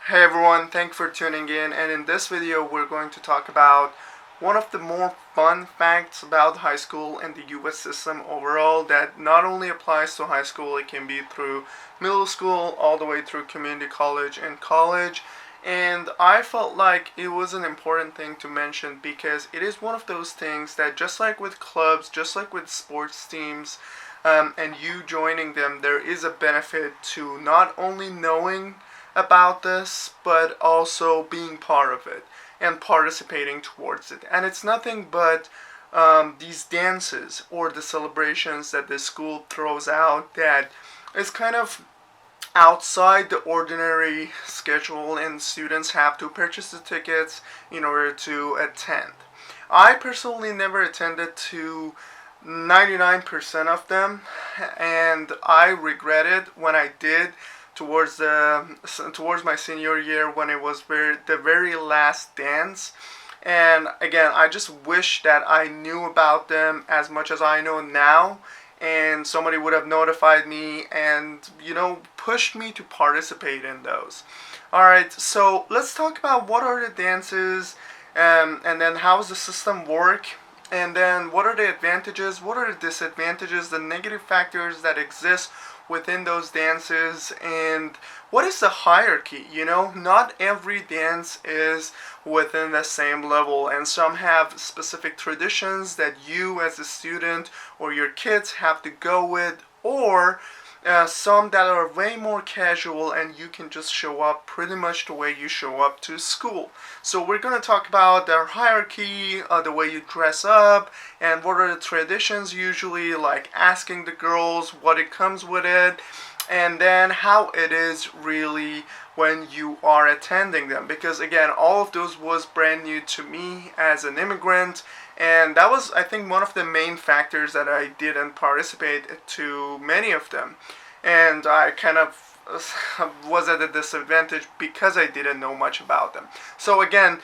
Hey everyone, thanks for tuning in, and in this video we're going to talk about one of the more fun facts about high school and the US system overall that not only applies to high school, it can be through middle school all the way through community college and college. And I felt like it was an important thing to mention because it is one of those things that, just like with clubs, just like with sports teams, and you joining them, there is a benefit to not only knowing about this, but also being part of it and participating towards it. And it's nothing but these dances or the celebrations that the school throws out that is kind of outside the ordinary schedule, and students have to purchase the tickets in order to attend. I personally never attended to 99% of them, and I regret it when I did towards my senior year when it was the very last dance. And again, I just wish that I knew about them as much as I know now, and somebody would have notified me and pushed me to participate in those. Alright, so let's talk about what are the dances, and then how does the system work, and then what are the advantages, what are the disadvantages, the negative factors that exist within those dances, and what is the hierarchy. Not every dance is within the same level, and some have specific traditions that you as a student or your kids have to go with, or some that are way more casual and you can just show up pretty much the way you show up to school. So we're going to talk about their hierarchy, the way you dress up, and what are the traditions usually, like asking the girls what it comes with it, and then how it is really when you are attending them. Because again, all of those was brand new to me as an immigrant, and that was, I think, one of the main factors that I didn't participate to many of them. And I kind of was at a disadvantage because I didn't know much about them. So again,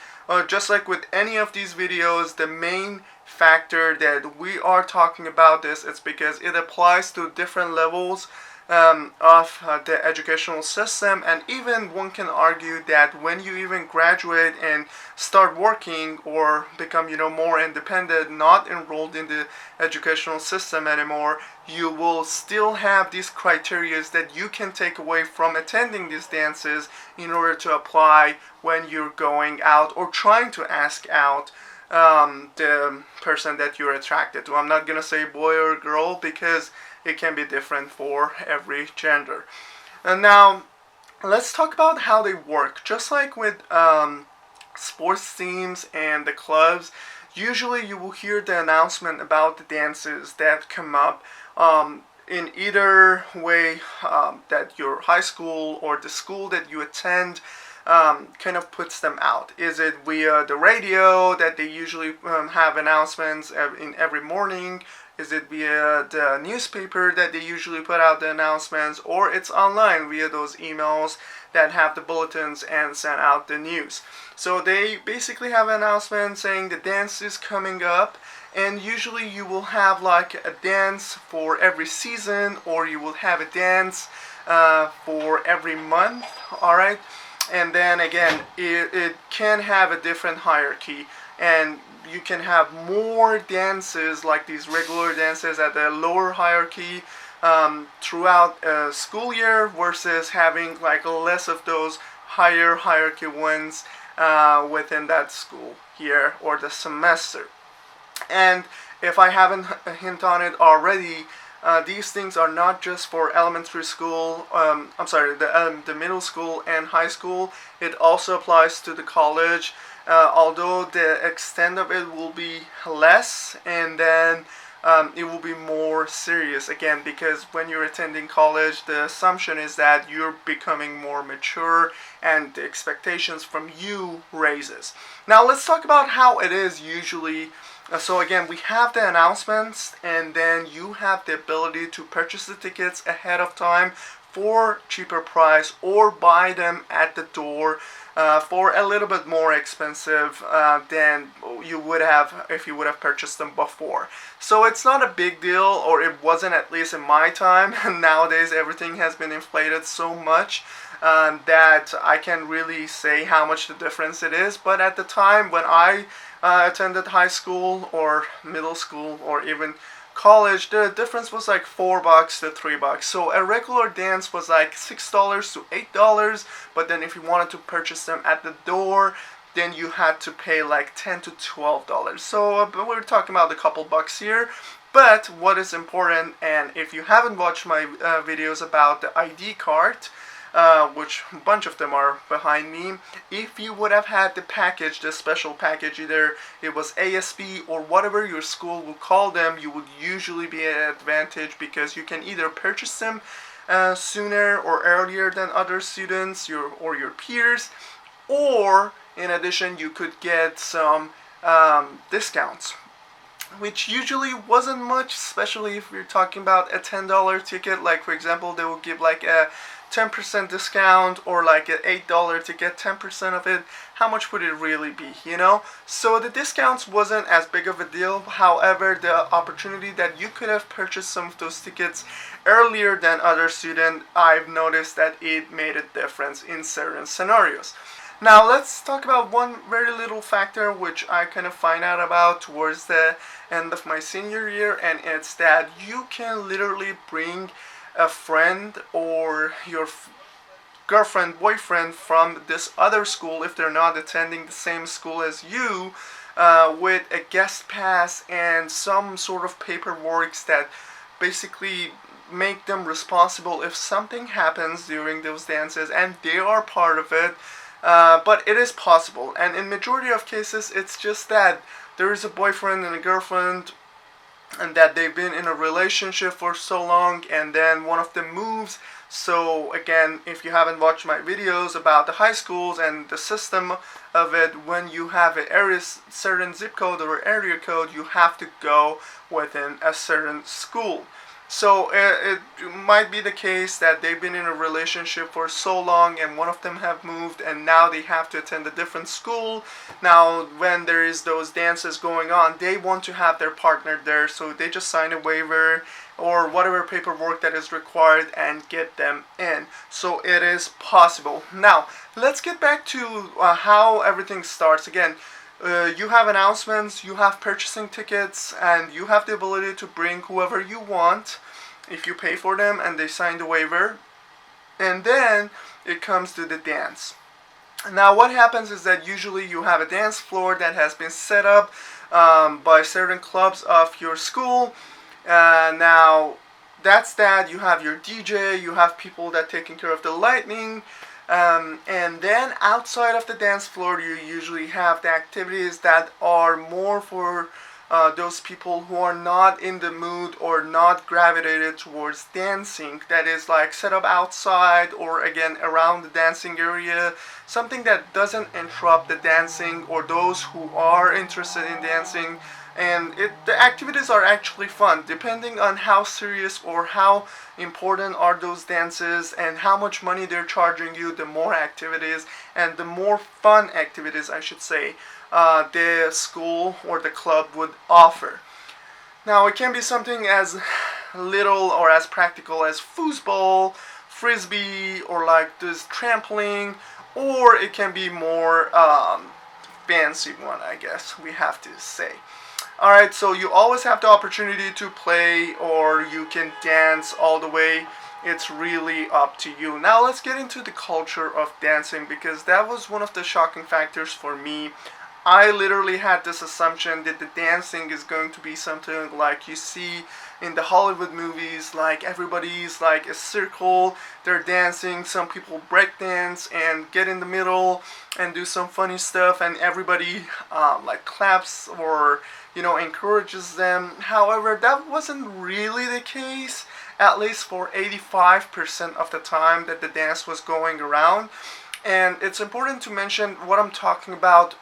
just like with any of these videos, the main factor that we are talking about this, it's because it applies to different levels of the educational system, and even one can argue that when you even graduate and start working or become more independent, not enrolled in the educational system anymore, you will still have these criteria that you can take away from attending these dances in order to apply when you're going out or trying to ask out the person that you're attracted to. I'm not gonna say boy or girl because it can be different for every gender. And now, let's talk about how they work. Just like with sports teams and the clubs, usually you will hear the announcement about the dances that come up in either way that your high school or the school that you attend kind of puts them out. Is it via the radio that they usually have announcements in every morning? Is it via the newspaper that they usually put out the announcements, or it's online via those emails that have the bulletins and send out the news? So they basically have an announcement saying the dance is coming up, and usually you will have like a dance for every season, or you will have a dance for every month. Alright, and then again, it can have a different hierarchy, and you can have more dances like these regular dances at the lower hierarchy throughout a school year versus having like less of those higher hierarchy ones within that school year or the semester. And if I haven't hint on it already, these things are not just for elementary school, the middle school and high school. It also applies to the college, although the extent of it will be less, and then it will be more serious again, because when you're attending college, the assumption is that you're becoming more mature and the expectations from you raises. Now let's talk about how it is usually. So again, we have the announcements, and then you have the ability to purchase the tickets ahead of time for cheaper price, or buy them at the door for a little bit more expensive than you would have if you would have purchased them before. So it's not a big deal, or it wasn't, at least in my time. Nowadays everything has been inflated so much that I can really say how much the difference it is. But at the time when I attended high school or middle school or even college, the difference was like $4 to $3. So a regular dance was like $6 to $8. But then if you wanted to purchase them at the door, then you had to pay like $10 to $12. So we're talking about a couple bucks here. But what is important, and if you haven't watched my videos about the ID card, which a bunch of them are behind me, if you would have had the package, the special package, either it was ASB or whatever your school would call them, you would usually be at an advantage because you can either purchase them sooner or earlier than other students or your peers, or in addition you could get some discounts, which usually wasn't much, especially if you're talking about a $10 ticket. Like for example, they will give like a 10% discount, or like an $8 to get 10% of it. How much would it really be, you know? So the discounts wasn't as big of a deal. However, the opportunity that you could have purchased some of those tickets earlier than other students, I've noticed that it made a difference in certain scenarios. Now let's talk about one very little factor which I kind of find out about towards the end of my senior year, and it's that you can literally bring a friend or your girlfriend, boyfriend from this other school if they're not attending the same school as you, with a guest pass and some sort of paperwork that basically make them responsible if something happens during those dances, and they are part of it. But it is possible, and in majority of cases it's just that there is a boyfriend and a girlfriend and that they've been in a relationship for so long, and then one of them moves. So again, if you haven't watched my videos about the high schools and the system of it, when you have a certain zip code or area code, you have to go within a certain school. So it might be the case that they've been in a relationship for so long and one of them have moved and now they have to attend a different school. Now when there is those dances going on, they want to have their partner there, so they just sign a waiver or whatever paperwork that is required and get them in. So it is possible. Now let's get back to how everything starts again. You have announcements, you have purchasing tickets, and you have the ability to bring whoever you want if you pay for them and they sign the waiver. And then it comes to the dance. Now what happens is that usually you have a dance floor that has been set up by certain clubs of your school. Now that's that. You have your DJ, you have people that taking care of the lighting. And then outside of the dance floor, you usually have the activities that are more for those people who are not in the mood or not gravitated towards dancing. That is like set up outside or again around the dancing area, something that doesn't interrupt the dancing or those who are interested in dancing. And the activities are actually fun, depending on how serious or how important are those dances and how much money they're charging you. The more activities and the more fun activities, I should say, the school or the club would offer. Now it can be something as little or as practical as foosball, frisbee, or like this trampoline, or it can be more fancy one, I guess we have to say. Alright, so you always have the opportunity to play or you can dance all the way. It's really up to you. Now let's get into the culture of dancing, because that was one of the shocking factors for me. I literally had this assumption that the dancing is going to be something like you see in the Hollywood movies, like everybody's like a circle, they're dancing, some people break dance and get in the middle and do some funny stuff, and everybody like claps or encourages them. However, that wasn't really the case, at least for 85% of the time that the dance was going around. And it's important to mention what I'm talking about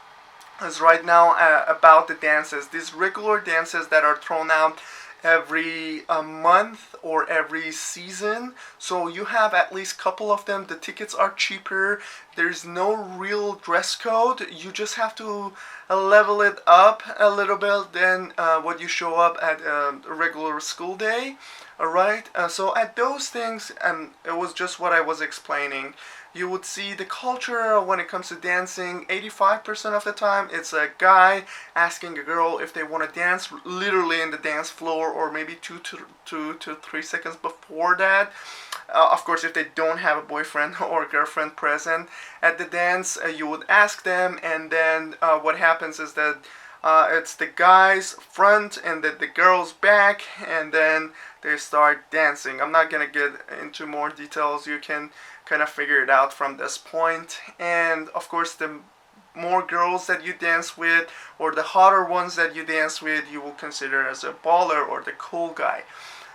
is right now about the dances, these regular dances that are thrown out every month or every season. So you have at least a couple of them. The tickets are cheaper. There's no real dress code. You just have to level it up a little bit than what you show up at a regular school day. Alright, so at those things, it was just what I was explaining. you would see the culture when it comes to dancing. 85% of the time, it's a guy asking a girl if they want to dance, literally in the dance floor, or maybe 2 to 3 seconds before that. Of course, if they don't have a boyfriend or girlfriend present at the dance, you would ask them, and then what happens is that it's the guy's front and the girl's back, and then they start dancing. I'm not gonna get into more details. You can kind of figure it out from this point. And of course, the more girls that you dance with, or the hotter ones that you dance with, you will consider as a baller or the cool guy.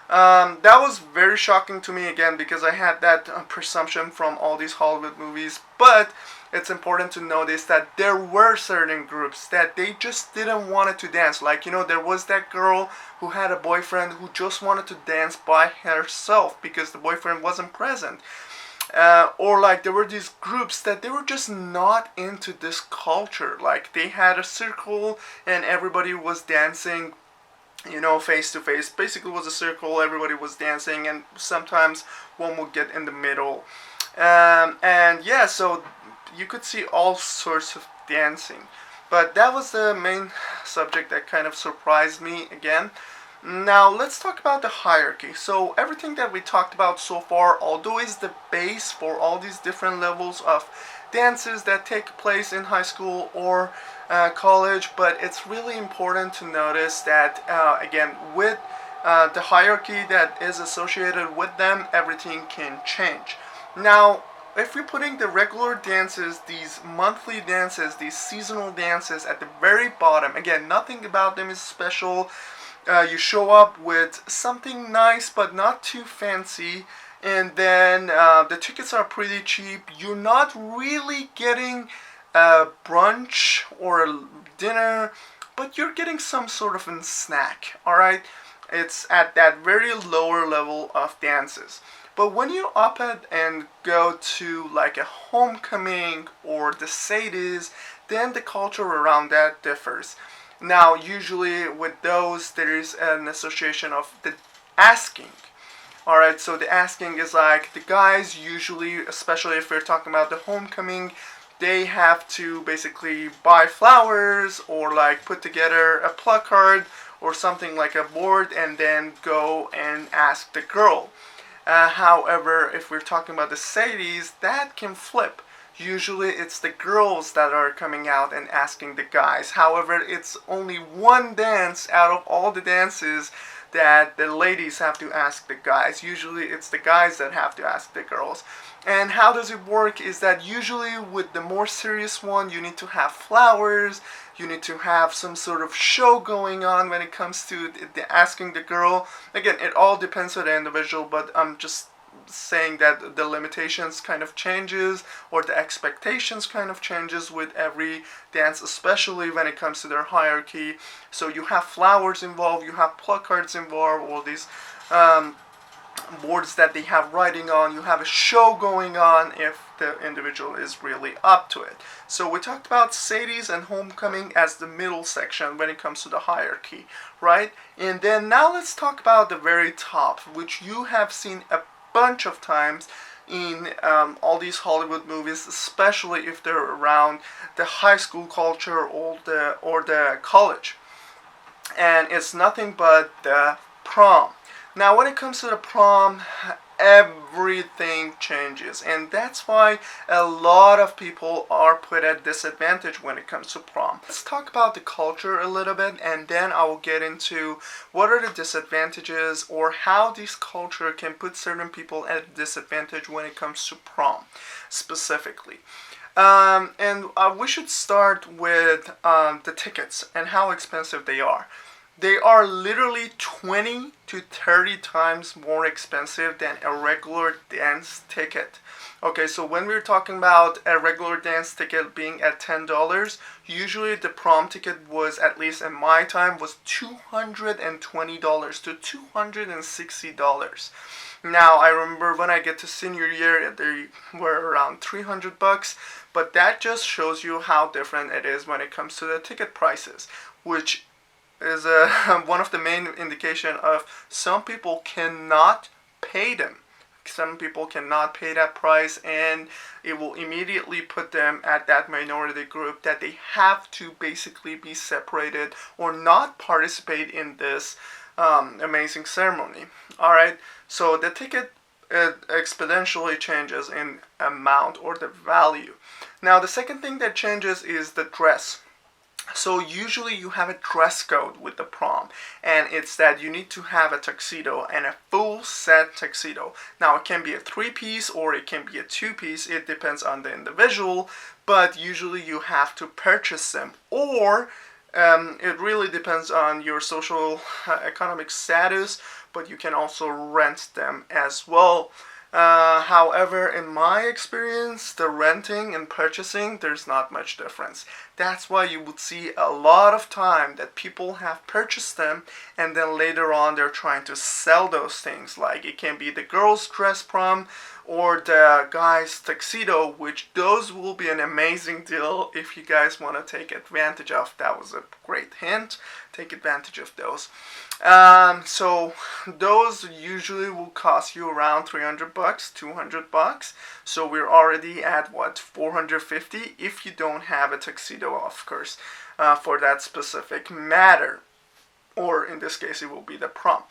That was very shocking to me, again, because I had that presumption from all these Hollywood movies. But it's important to notice that there were certain groups that they just didn't want to dance. Like, there was that girl who had a boyfriend who just wanted to dance by herself because the boyfriend wasn't present. Or like there were these groups that they were just not into this culture. Like they had a circle and everybody was dancing, face to face. Basically, it was a circle. Everybody was dancing, and sometimes one would get in the middle. And yeah, so you could see all sorts of dancing. But that was the main subject that kind of surprised me again. Now, let's talk about the hierarchy. So, everything that we talked about so far, although is the base for all these different levels of dances that take place in high school or college, but it's really important to notice that, again, with the hierarchy that is associated with them, everything can change. Now, if we're putting the regular dances, these monthly dances, these seasonal dances at the very bottom, again, nothing about them is special. You show up with something nice but not too fancy, and then the tickets are pretty cheap. You're not really getting a brunch or a dinner, but you're getting some sort of a snack, alright? It's at that very lower level of dances. But when you up it and go to like a homecoming or the Sadies, then the culture around that differs. Now, usually with those, there is an association of the asking. Alright, so the asking is like the guys usually, especially if we're talking about the homecoming, they have to basically buy flowers or like put together a placard or something like a board and then go and ask the girl. However, if we're talking about the Sadies, that can flip. Usually it's the girls that are coming out and asking the guys. However, it's only one dance out of all the dances that the ladies have to ask the guys. Usually it's the guys that have to ask the girls. And how does it work is that usually with the more serious one, you need to have flowers, you need to have some sort of show going on when it comes to the asking the girl. Again, it all depends on the individual, but I'm just saying that the limitations kind of changes, or the expectations kind of changes with every dance, especially when it comes to their hierarchy. So you have flowers involved, you have placards involved, all these boards that they have writing on. You have a show going on if the individual is really up to it. So we talked about Sadies and homecoming as the middle section when it comes to the hierarchy, right? And then now let's talk about the very top, which you have seen a bunch of times in all these Hollywood movies, especially if they're around the high school culture or the college. And it's nothing but the prom. Now, when it comes to the prom, everything changes, and that's why a lot of people are put at disadvantage when it comes to prom. Let's talk about the culture a little bit, and then I will get into what are the disadvantages or how this culture can put certain people at a disadvantage when it comes to prom specifically. We should start with the tickets and how expensive they are. They are literally 20 to 30 times more expensive than a regular dance ticket. Okay, so when we're talking about a regular dance ticket being at $10, usually the prom ticket was, at least in my time, was $220 to $260. Now, I remember when I get to senior year, they were around $300, but that just shows you how different it is when it comes to the ticket prices, which is one of the main indication of some people cannot pay them. some people cannot pay that price, and it will immediately put them at that minority group that they have to basically be separated or not participate in this amazing ceremony. All right, so the ticket exponentially changes in amount or the value. Now, the second thing that changes is the dress. So usually you have a dress code with the prom, and it's that you need to have a tuxedo and a full set tuxedo. Now it can be a 3-piece or it can be a 2-piece, it depends on the individual, but usually you have to purchase them, or it really depends on your social economic status, but you can also rent them as well. However, in my experience, the renting and purchasing, there's not much difference. That's why you would see a lot of time that people have purchased them and then later on they're trying to sell those things. Like it can be the girl's dress prom or the guy's tuxedo, which those will be an amazing deal if you guys want to take advantage of. That was a great hint. Take advantage of those. So those usually will cost you around $300, $200. So we're already at what, $450 if you don't have a tuxedo, of course, for that specific matter. Or in this case, it will be the prom.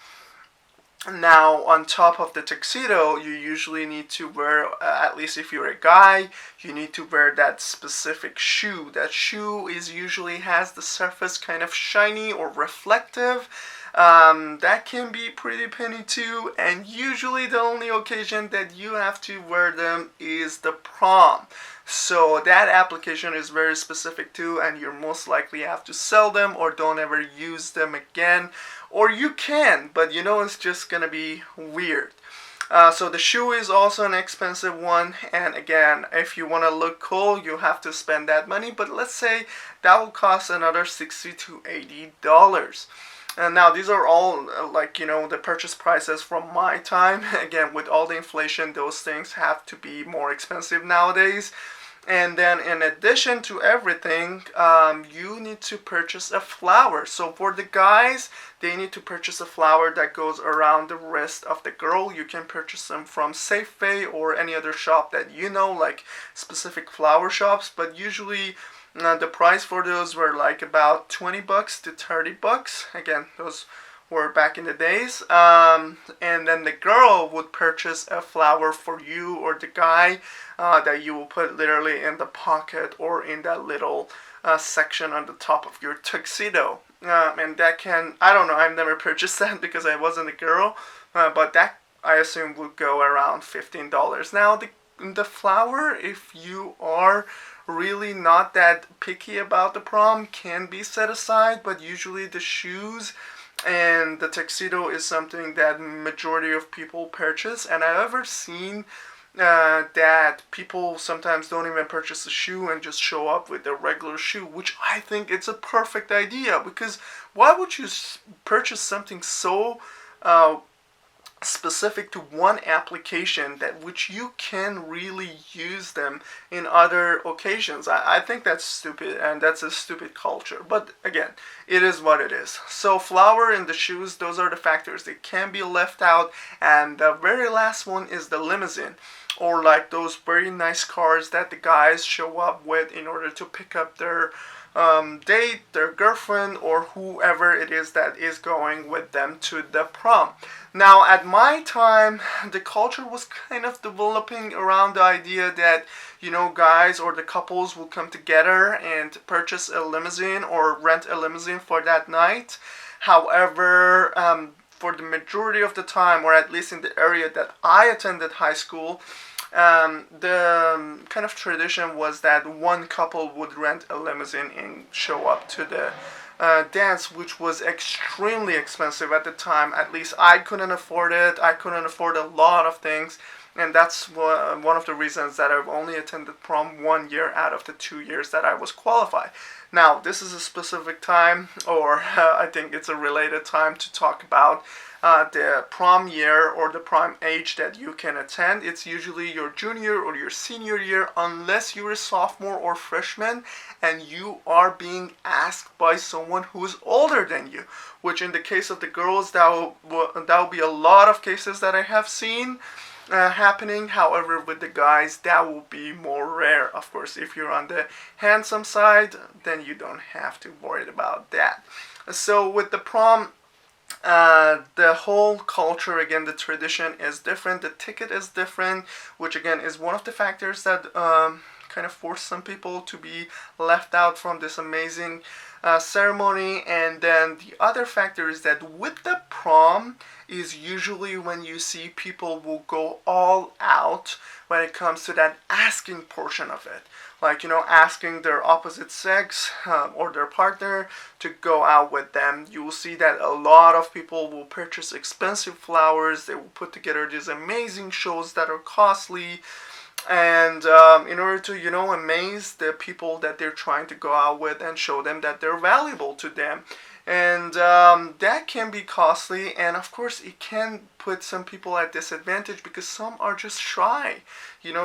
Now, on top of the tuxedo, you usually need to wear, at least if you're a guy, you need to wear that specific shoe. That shoe is usually has the surface kind of shiny or reflective. That can be pretty penny too, and usually the only occasion that you have to wear them is the prom. So that application is very specific too, and you most likely have to sell them or don't ever use them again. Or you can, but you know it's just gonna be weird. So the shoe is also an expensive one, and again, if you want to look cool, you have to spend that money, but let's say that will cost another $60 to $80. And now these are all the purchase prices from my time. Again, with all the inflation, those things have to be more expensive nowadays. And then in addition to everything, you need to purchase a flower. So for the guys, they need to purchase a flower that goes around the wrist of the girl. You can purchase them from Safeway or any other shop that you know, like specific flower shops. But usually the price for those were like about $20 to $30. Again, those were back in the days. And then the girl would purchase a flower for you or the guy that you will put literally in the pocket or in that little section on the top of your tuxedo. And that can, I don't know, I've never purchased that because I wasn't a girl, but that I assume would go around $15. Now the flower, if you are really not that picky about the prom, can be set aside, but usually the shoes and the tuxedo is something that majority of people purchase. And I've ever seen that people sometimes don't even purchase a shoe and just show up with their regular shoe, which I think it's a perfect idea, because why would you purchase something so specific to one application that which you can really use them in other occasions? I think that's stupid, and that's a stupid culture, but again, it is what it is. So flower and the shoes, those are the factors that can be left out. And the very last one is the limousine, or like those very nice cars that the guys show up with in order to pick up their date, their girlfriend, or whoever it is that is going with them to the prom. Now, at my time, the culture was kind of developing around the idea that, guys or the couples will come together and purchase a limousine or rent a limousine for that night. However, for the majority of the time, or at least in the area that I attended high school, the kind of tradition was that one couple would rent a limousine and show up to the dance, which was extremely expensive at the time. At least I couldn't afford it. I couldn't afford a lot of things, and that's one of the reasons that I've only attended prom 1 year out of the 2 years that I was qualified. Now, this is a specific time, or I think it's a related time to talk about the prom year or the prom age that you can attend. It's usually your junior or your senior year, unless you're a sophomore or freshman and you are being asked by someone who is older than you, which in the case of the girls, that will be a lot of cases that I have seen. happening. However, with the guys, that will be more rare. Of course, if you're on the handsome side, then you don't have to worry about that. So with the prom, the whole culture, again, the tradition is different, the ticket is different, which again is one of the factors that kind of force some people to be left out from this amazing ceremony. And then the other factor is that with the prom is usually when you see people will go all out when it comes to that asking portion of it. Like, asking their opposite sex or their partner to go out with them. You will see that a lot of people will purchase expensive flowers. They will put together these amazing shows that are costly. And in order to, amaze the people that they're trying to go out with and show them that they're valuable to them. And that can be costly, and of course it can put some people at disadvantage because some are just shy.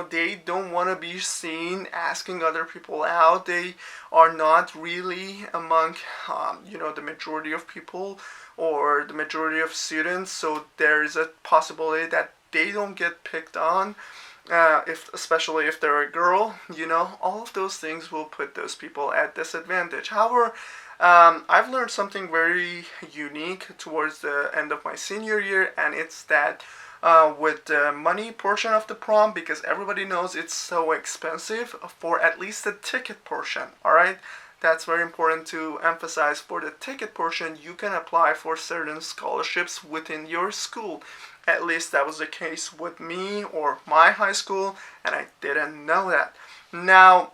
They don't want to be seen asking other people out. They are not really among, the majority of people or the majority of students. So there is a possibility that they don't get picked on. Especially if they're a girl, all of those things will put those people at disadvantage. However, I've learned something very unique towards the end of my senior year, and it's that with the money portion of the prom, because everybody knows it's so expensive, for at least the ticket portion, alright? That's very important to emphasize. For the ticket portion, you can apply for certain scholarships within your school. At least that was the case with me or my high school, and I didn't know that. Now,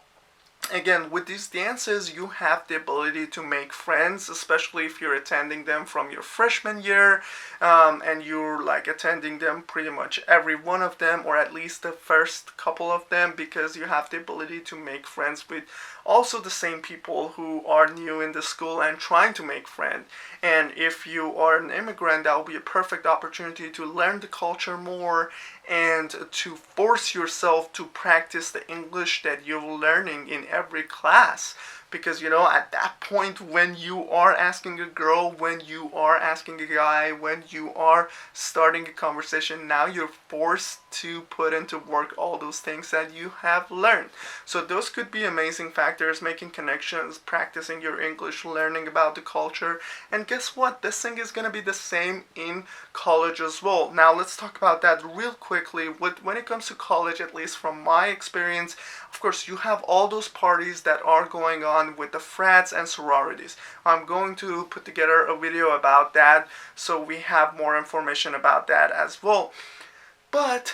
again, with these dances, you have the ability to make friends, especially if you're attending them from your freshman year, and you're like attending them pretty much every one of them, or at least the first couple of them, because you have the ability to make friends with also the same people who are new in the school and trying to make friends. And if you are an immigrant, that will be a perfect opportunity to learn the culture more and to force yourself to practice the English that you're learning in every class. Because, at that point, when you are asking a girl, when you are asking a guy, when you are starting a conversation, now you're forced to put into work all those things that you have learned. So those could be amazing factors: making connections, practicing your English, learning about the culture. And guess what? This thing is going to be the same in college as well. Now let's talk about that real quickly. When it comes to college, at least from my experience, of course, you have all those parties that are going on with the frats and sororities. I'm going to put together a video about that so we have more information about that as well. But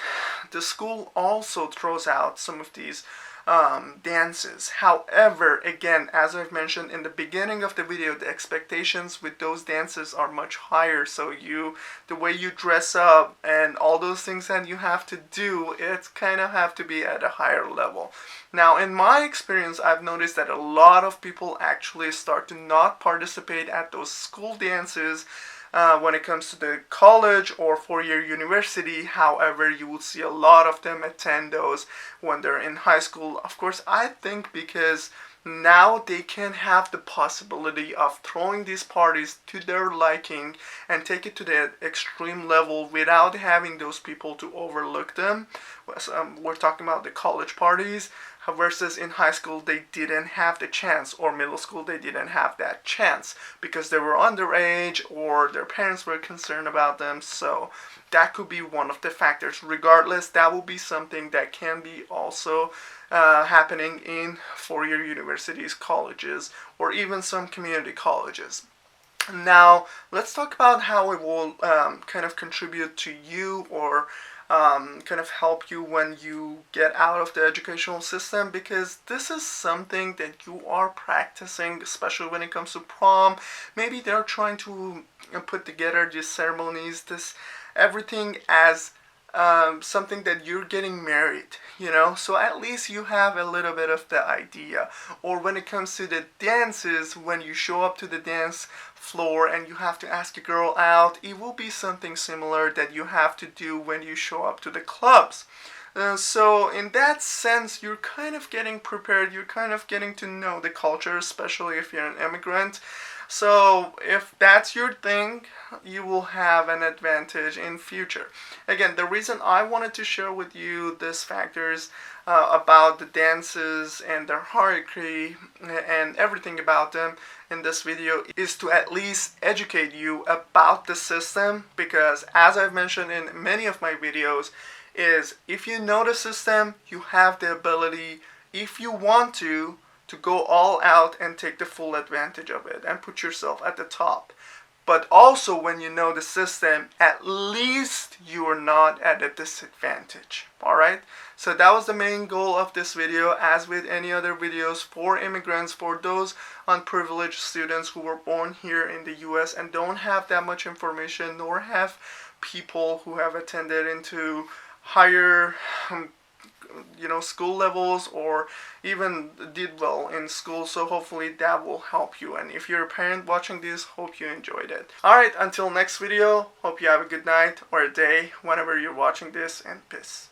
the school also throws out some of these dances. However, again, as I've mentioned in the beginning of the video, the expectations with those dances are much higher. So the way you dress up and all those things that you have to do, it's kind of have to be at a higher level. Now, in my experience, I've noticed that a lot of people actually start to not participate at those school dances when it comes to the college or four-year university. However, you will see a lot of them attend those when they're in high school. Of course, I think because now they can have the possibility of throwing these parties to their liking and take it to the extreme level without having those people to overlook them. We're talking about the college parties, versus in high school they didn't have the chance, or middle school they didn't have that chance because they were underage or their parents were concerned about them. So that could be one of the factors. Regardless, that will be something that can be also happening in four-year universities, colleges, or even some community colleges. Now, let's talk about how it will kind of contribute to you, or kind of help you when you get out of the educational system, because this is something that you are practicing, especially when it comes to prom. Maybe they're trying to put together these ceremonies, everything as something that you're getting married, so at least you have a little bit of the idea. Or when it comes to the dances, when you show up to the dance floor and you have to ask a girl out, it will be something similar that you have to do when you show up to the clubs. So in that sense, you're kind of getting prepared, you're kind of getting to know the culture, especially if you're an immigrant. So if that's your thing, you will have an advantage in future. Again, the reason I wanted to share with you these factors about the dances and their hierarchy and everything about them in this video is to at least educate you about the system, because as I've mentioned in many of my videos, is if you know the system, you have the ability, if you want to go all out and take the full advantage of it and put yourself at the top. But also, when you know the system, at least you are not at a disadvantage. Alright? So that was the main goal of this video, as with any other videos, for immigrants, for those unprivileged students who were born here in the US and don't have that much information, nor have people who have attended into higher school levels or even did well in school. So hopefully that will help you, and if you're a parent watching this, hope you enjoyed it. Alright, until next video, hope you have a good night or a day whenever you're watching this, and peace.